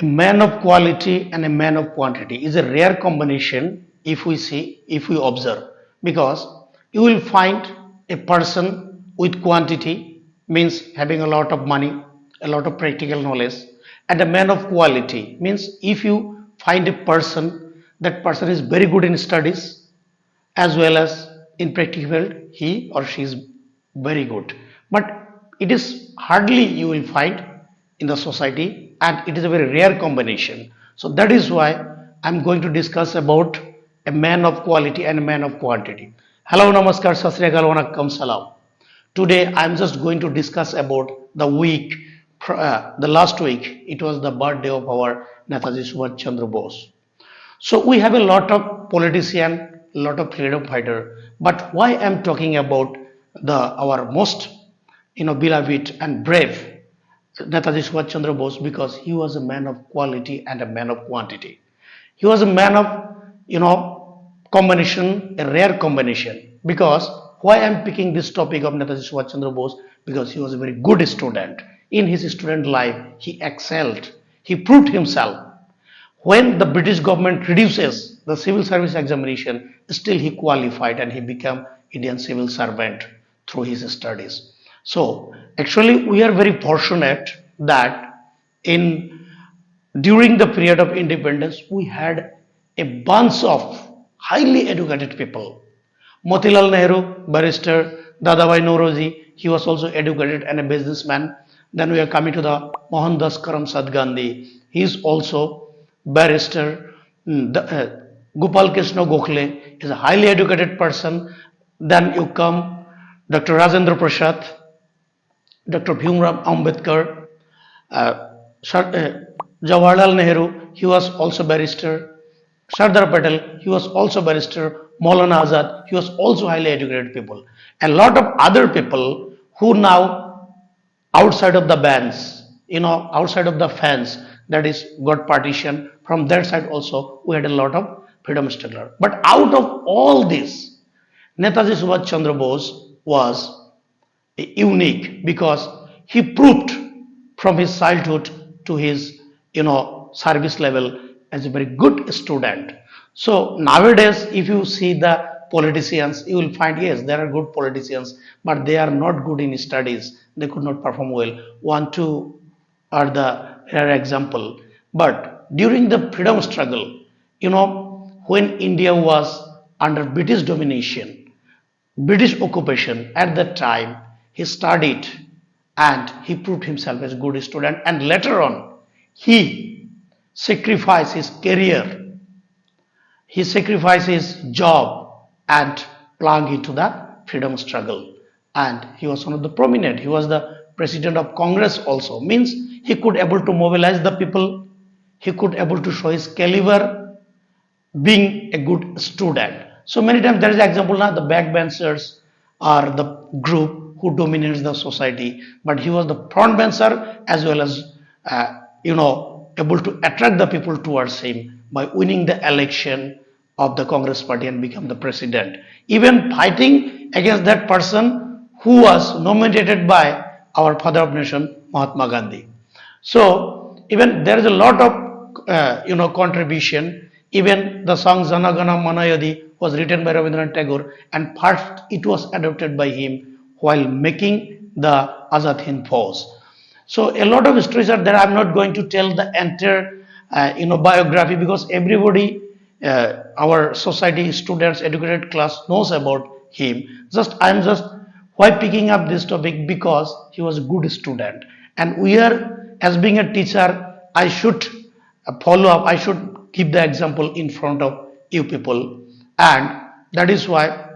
A man of quality and a man of quantity is a rare combination if we see, if we observe, because you will find a person with quantity means having a lot of money, a lot of practical knowledge, and a man of quality means if you find a person, that person is very good in studies as well as in practical field, he or she is very good. But it is hardly you will find in the society, and it is a very rare combination. So that is why I'm going to discuss about a man of quality and a man of quantity. Hello, namaskar, sat sri akal, vanakkam, salam. Today I'm just going to discuss about the week, the last week. It was the birthday of our Netaji Shubas Chandra Bose. So we have a lot of politician, lot of freedom fighter. But why I'm talking about the our most beloved and brave Netaji Subhash Chandra Bose, because he was a man of quality and a man of quantity. He was a man of combination, a rare combination. Because why I'm picking this topic of Netaji Subhash Chandra Bose, because he was a very good student. In his student life, he excelled. He proved himself. When the British government reduces the civil service examination, still he qualified and he became Indian civil servant through his studies. So actually we are very fortunate that in during the period of independence we had a bunch of highly educated people. Motilal Nehru, barrister, Dadabhai Nauroji, he was also educated and a businessman. Then we are coming to the Mohandas Karamchand Gandhi. He is also barrister. Gopal Krishna Gokhale is a highly educated person. Then you come Dr. Rajendra Prasad, Dr. Bhimrao Ambedkar, uh, Jawaharlal Nehru, he was also barrister. Sardar Patel, he was also barrister. Maulana Azad, he was also highly educated people. A lot of other people who now outside of the bands, outside of the fence, that is got partition. From that side also, we had a lot of freedom struggler. But out of all this, Netaji Subhash Chandra Bose was unique because he proved from his childhood to his service level as a very good student. So nowadays if you see the politicians, you will find yes, there are good politicians, but they are not good in studies, they could not perform well. One two are the rare example. But during the freedom struggle, when India was under British domination, British occupation, at that time, he studied and he proved himself as a good student, and later on he sacrificed his career, he sacrificed his job and plunged into the freedom struggle. And he was one of the prominent, he was the president of Congress also, means he could able to mobilize the people, he could able to show his caliber being a good student. So many times there is an example now, the backbenchers are the group who dominates the society, but he was the frontbencher as well as able to attract the people towards him by winning the election of the Congress party and become the president. Even fighting against that person who was nominated by our father of nation, Mahatma Gandhi. So even there is a lot of contribution. Even the song Jana Gana Mana Yadi was written by Rabindranath Tagore, and part it was adopted by him while making the Azad Hind Fauj. So a lot of stories are there. I'm not going to tell the entire biography, because everybody, our society, students, educated class knows about him. I'm just why picking up this topic, because he was a good student, and we are, as being a teacher, I should follow up, I should keep the example in front of you people, and that is why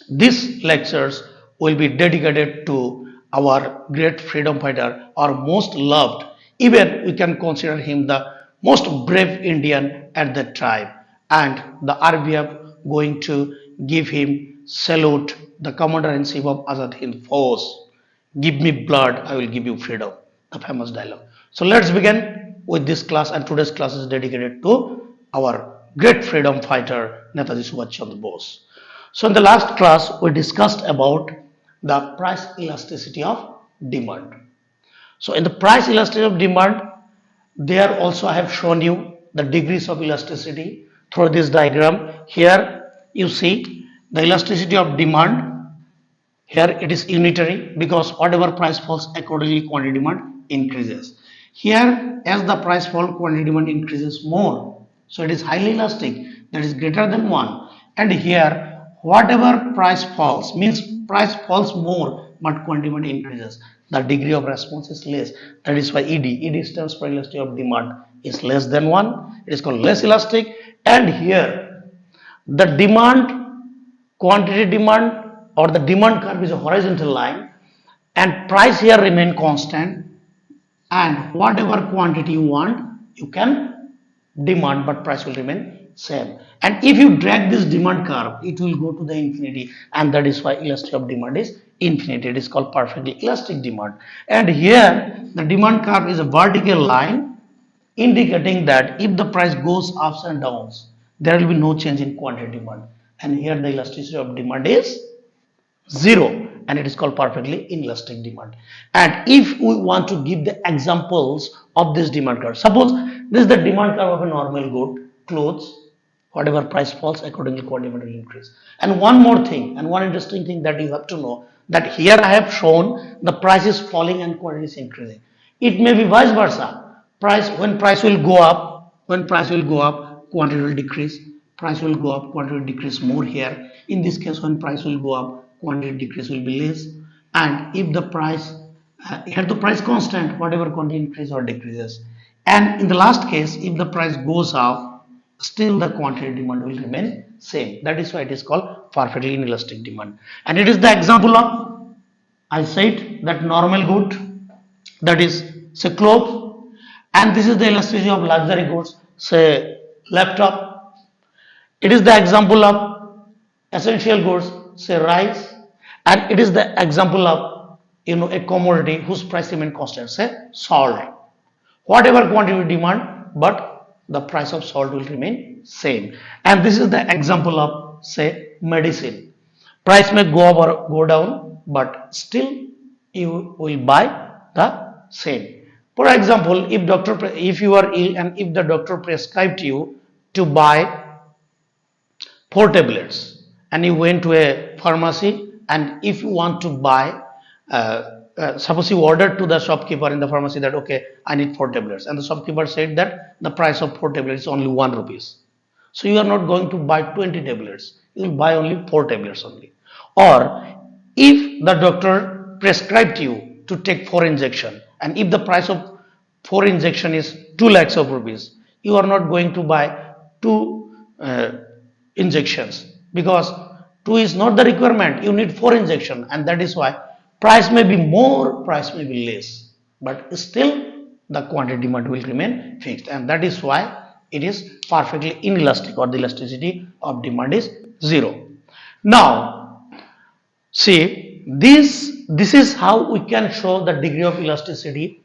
these lectures will be dedicated to our great freedom fighter, our most loved. Even we can consider him the most brave Indian at that time, and the RBF going to give him salute, the commander-in-chief of Azad Hind Force. Give me blood, I will give you freedom. The famous dialogue. So let's begin with this class, and today's class is dedicated to our great freedom fighter Netaji Subhash Chandra Bose. So in the last class we discussed about the price elasticity of demand. So in the price elasticity of demand, There also I have shown you the degrees of elasticity through this diagram. Here you see the elasticity of demand. Here it is unitary because whatever price falls accordingly quantity demand increases. Here as the price fall quantity demand increases more. So it is highly elastic, that is greater than 1. And here whatever price falls means price falls more but quantity demand increases. The degree of response is less. That is why ED stands for elasticity of demand is less than 1. It is called less elastic. And here the demand quantity demand or the demand curve is a horizontal line and price here remain constant, and whatever quantity you want you can demand but price will remain same. And if you drag this demand curve it will go to the infinity, and that is why elasticity of demand is infinity. It is called perfectly elastic demand. And here the demand curve is a vertical line indicating that if the price goes ups and downs there will be no change in quantity demand, and here the elasticity of demand is 0, and it is called perfectly inelastic demand. And if we want to give the examples of this demand curve, suppose this is the demand curve of a normal good, clothes, whatever price falls accordingly quantity will increase. And one more thing, and one interesting thing that you have to know, that here I have shown the price is falling and quantity is increasing. It may be vice versa. Price will go up, quantity will decrease. Price will go up, quantity will decrease more here. In this case, when price will go up, quantity decrease will be less. And if the price here the price constant, whatever quantity increase or decreases. And in the last case, if the price goes up, still the quantity demand will remain same. That is why it is called perfectly inelastic demand. And it is the example of, I said, that normal good, that is say clothes, and this is the elasticity of luxury goods, say laptop. It is the example of essential goods, say rice, and it is the example of a commodity whose price remain constant, say salt. Whatever quantity we demand, but the price of salt will remain same. And this is the example of say medicine. Price may go up or go down, but still you will buy the same. For example, if you are ill and if the doctor prescribed you to buy 4 tablets and you went to a pharmacy, and if you want to buy suppose you ordered to the shopkeeper in the pharmacy that okay I need 4 tablets, and the shopkeeper said that the price of 4 tablets is only 1 rupees, so you are not going to buy 20 tablets, you will buy only 4 tablets only. Or if the doctor prescribed you to take 4 injection, and if the price of 4 injection is 2 lakhs of rupees, you are not going to buy two injections because 2 is not the requirement, you need 4 injection, and that is why price may be more, price may be less, but still the quantity demand will remain fixed, and that is why it is perfectly inelastic, or the elasticity of demand is 0. Now see, this is how we can show the degree of elasticity,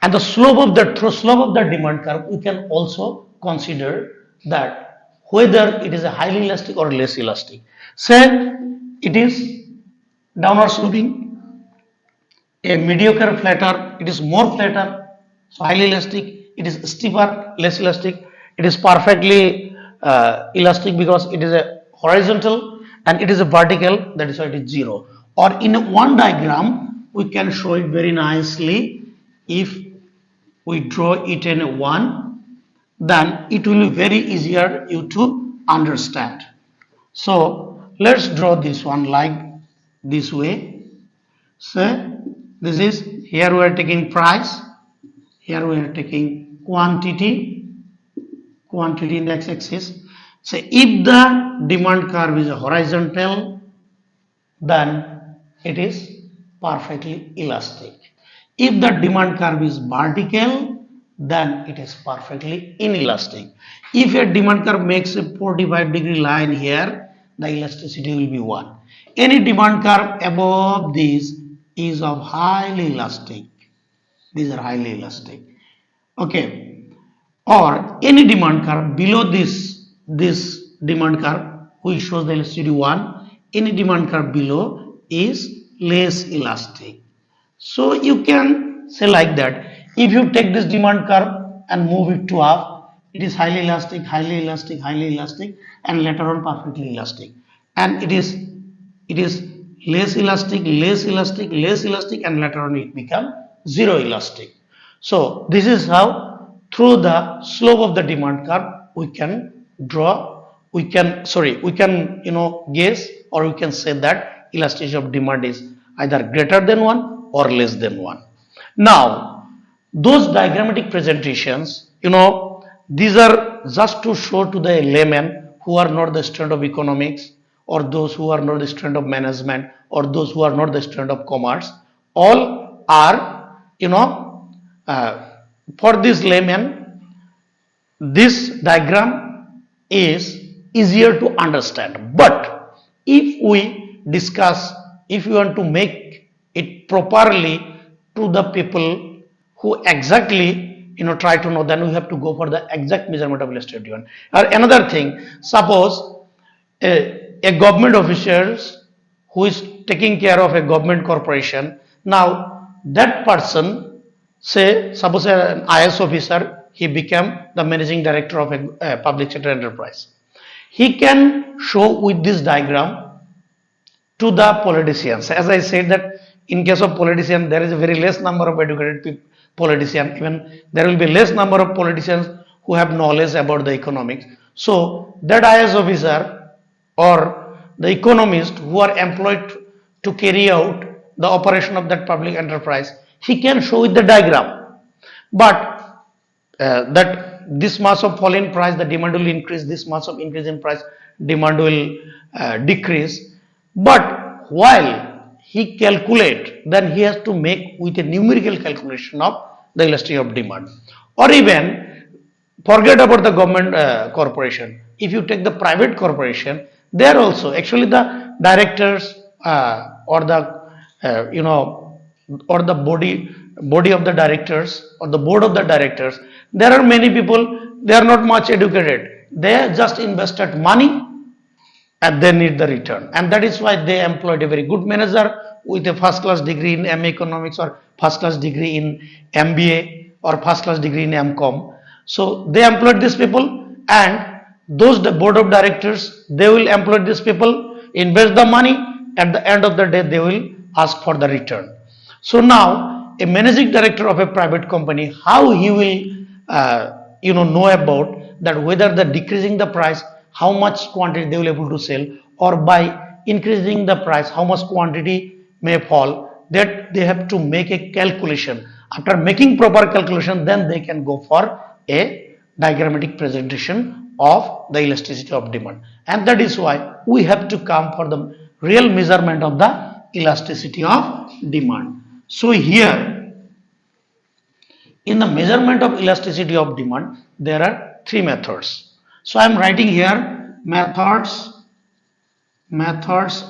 and the slope of the demand curve. We can also consider that whether it is a highly elastic or less elastic. Say it is downward sloping, a mediocre flatter, it is more flatter, so highly elastic. It is steeper, less elastic. It is perfectly elastic because it is a horizontal, and it is a vertical, that is why it is 0. Or in one diagram we can show it very nicely. If we draw it in one, then it will be very easier you to understand. So let's draw this one like this way. So this is, here we are taking price, here we are taking quantity in x-axis. So if the demand curve is horizontal, then it is perfectly elastic. If the demand curve is vertical, then it is perfectly inelastic. If a demand curve makes a 45-degree line here, the elasticity will be 1. Any demand curve above this is of highly elastic. These are highly elastic. Okay. Or any demand curve below this demand curve which shows the elasticity 1, any demand curve below is less elastic. So you can say like that, if you take this demand curve and move it to up, it is highly elastic, highly elastic, highly elastic, and later on perfectly elastic. And it is less elastic, less elastic, less elastic, and later on it become zero elastic. So this is how through the slope of the demand curve we can draw, we can guess, or we can say that elasticity of demand is either greater than 1 or less than 1. Now those diagrammatic presentations, these are just to show to the layman who are not the student of economics, or those who are not the student of management, or those who are not the student of commerce. All are, uh, for this layman, this diagram is easier to understand. But if we discuss, if we want to make it properly to the people who exactly try to know, then we have to go for the exact measurement of elasticity of demand. Or another thing, suppose a government officials who is taking care of a government corporation. Now that person, say suppose an IS officer, he became the managing director of a public sector enterprise. He can show with this diagram to the politicians. As I said that in case of politician, there is a very less number of educated politicians. Even there will be less number of politicians who have knowledge about the economics. So that IS officer or the economist who are employed to carry out the operation of that public enterprise, he can show with the diagram. But that this much of fall in price, the demand will increase, this much of increase in price, demand will decrease. But while he calculate, then he has to make with a numerical calculation of the elasticity of demand. Or even forget about the government corporation. If you take the private corporation, there also actually the directors or the or the body of the directors or the board of the directors, there are many people, they are not much educated, they just invested money and they need the return, and that is why they employed a very good manager with a first class degree in MA economics, or first class degree in MBA, or first class degree in MCom. So they employed these people, and those the board of directors, they will employ these people, invest the money, at the end of the day they will ask for the return. So now a managing director of a private company, how he will know about that, whether the decreasing the price, how much quantity they will able to sell, or by increasing the price, how much quantity may fall, that they have to make a calculation. After making proper calculation, then they can go for a diagrammatic presentation of the elasticity of demand. And that is why we have to come for the real measurement of the elasticity of demand. So here, in the measurement of elasticity of demand, there are three methods. So I am writing here methods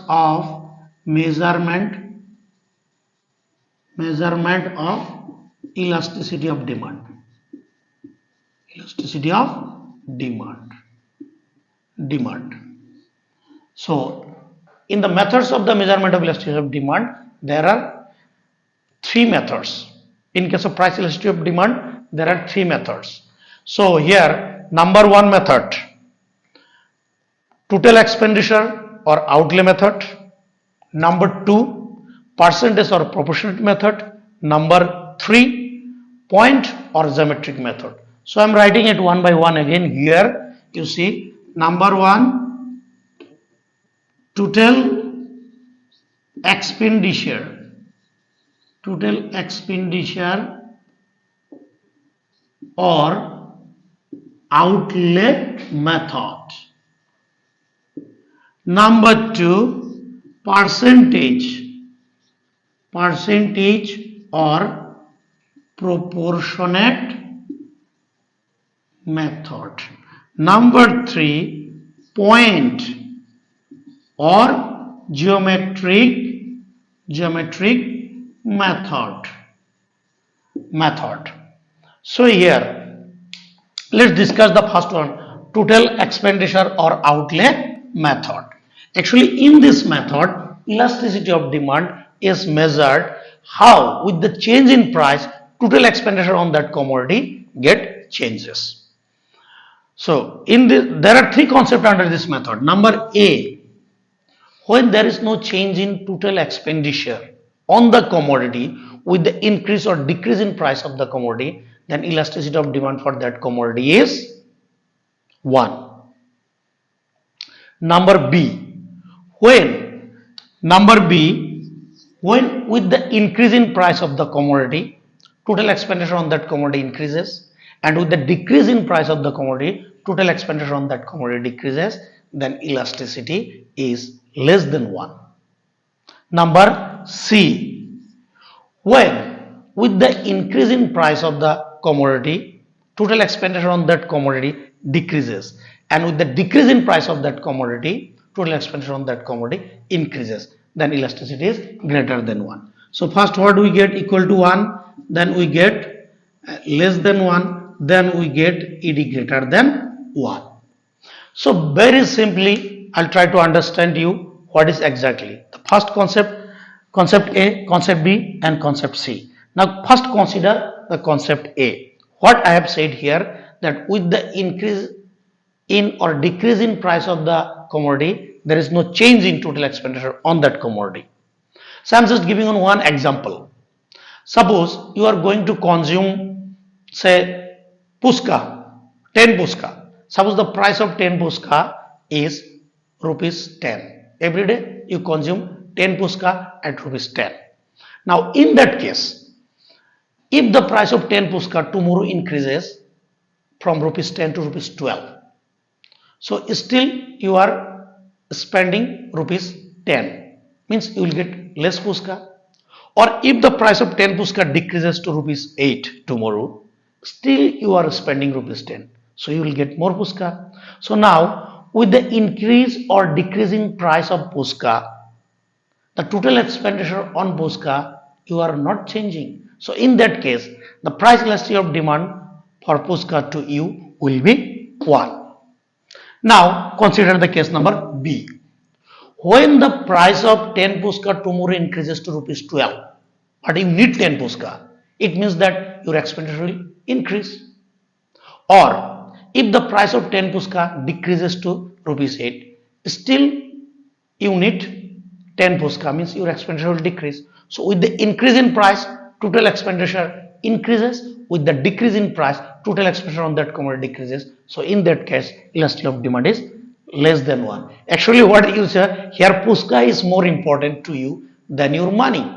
of measurement of elasticity of demand. Elasticity of demand. So in the methods of the measurement of elasticity of demand, there are three methods. In case of price elasticity of demand, there are three methods. So here, number one method, total expenditure or outlay method. Number two, percentage or proportionate method. Number three, point or geometric method. So I am writing it one by one again. Here you see, number one, total expenditure or outlay method. Number two, percentage or proportionate method. Number three, point or geometric method. So here, let's discuss the first one, total expenditure or outlay method. Actually, in this method, elasticity of demand is measured how, with the change in price, total expenditure on that commodity get get changes. So in this, there are three concepts under this method. Number A, when there is no change in total expenditure on the commodity with the increase or decrease in price of the commodity, then elasticity of demand for that commodity is 1. Number B, when number B, when with the increase in price of the commodity, total expenditure on that commodity increases, and with the decrease in price of the commodity, total expenditure on that commodity decreases, then elasticity is less than 1. Number C, when with the increase in price of the commodity, total expenditure on that commodity decreases, and with the decrease in price of that commodity, total expenditure on that commodity increases, then elasticity is greater than 1. So first what we get, equal to 1, then we get less than 1, then we get ED greater than 1. So very simply, I'll try to understand you what is exactly the first concept, concept A, concept B, and concept C. Now first consider the concept A. What I have said here, that with the increase in or decrease in price of the commodity, there is no change in total expenditure on that commodity. So I am just giving on one example. Suppose you are going to consume, say, puska, 10 puska. Suppose the price of 10 puska is rupees 10. Every day you consume 10 puska at rupees 10. Now in that case, if the price of 10 puska tomorrow increases from rupees 10 to rupees 12, so still you are spending rupees 10, means you will get less puska. Or if the price of 10 puska decreases to rupees 8 tomorrow, still you are spending rupees 10, so you will get more puska. So now with the increase or decrease in price of puska, the total expenditure on puska you are not changing. So in that case, the price elasticity of demand for puska to you will be 1. Now consider the case number B. When the price of 10 puska tomorrow increases to rupees 12, but you need 10 puska, it means that your expenditure will increase. Or if the price of 10 puska decreases to rupees 8, still you need 10 puska, means your expenditure will decrease. So with the increase in price, total expenditure increases. With the decrease in price, total expenditure on that commodity decreases. So in that case, elasticity of demand is less than 1. Actually what you say here, puska is more important to you than your money.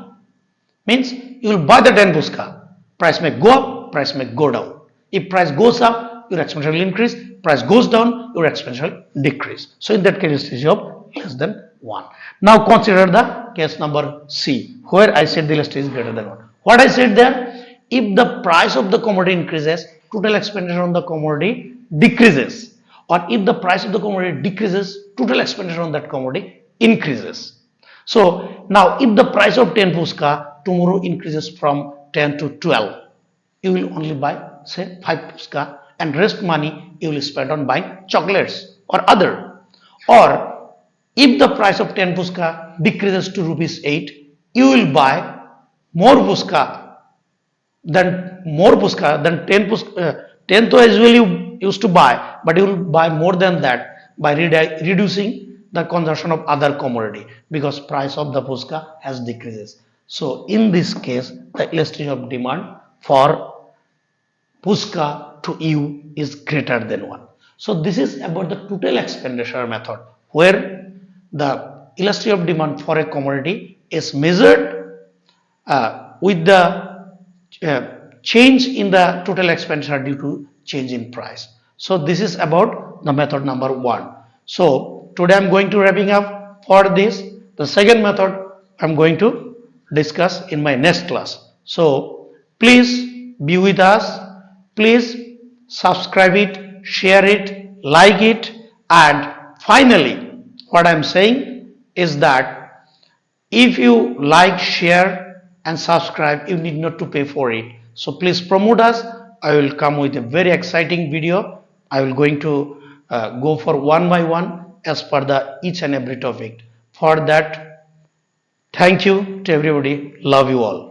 Means you will buy the 10 puska. Price may go up, price may go down. If price goes up, your expenditure will increase. Price goes down, your expenditure will decrease. So in that case, elasticity of less than 1. Now consider the case number C, where I said the elasticity is greater than 1. What I said there, if the price of the commodity increases, total expenditure on the commodity decreases. Or if the price of the commodity decreases, total expenditure on that commodity increases. So now if the price of 10 puska tomorrow increases from 10 to 12, you will only buy, say, 5 puska, and rest money you will spend on buying chocolates or other. Or if the price of 10 puska decreases to rupees 8, you will buy more puska than 10 puska. 10 to as well you used to buy, but you will buy more than that by reducing the consumption of other commodity, because price of the puska has decreases. So in this case, the elasticity of demand for puska to you is greater than 1. So this is about the total expenditure method, where the elasticity of demand for a commodity is measured with the change in the total expenditure due to change in price. So this is about the method number 1. So today I am going to wrapping up for this. The second method I am going to discuss in my next class. So please be with us. Please subscribe it, share it, like it, and finally what I am saying is that if you like, share and subscribe, you need not to pay for it. So please promote us. I will come with a very exciting video. I will going to go for one by one as per the each and every topic. For that, thank you to everybody. Love you all.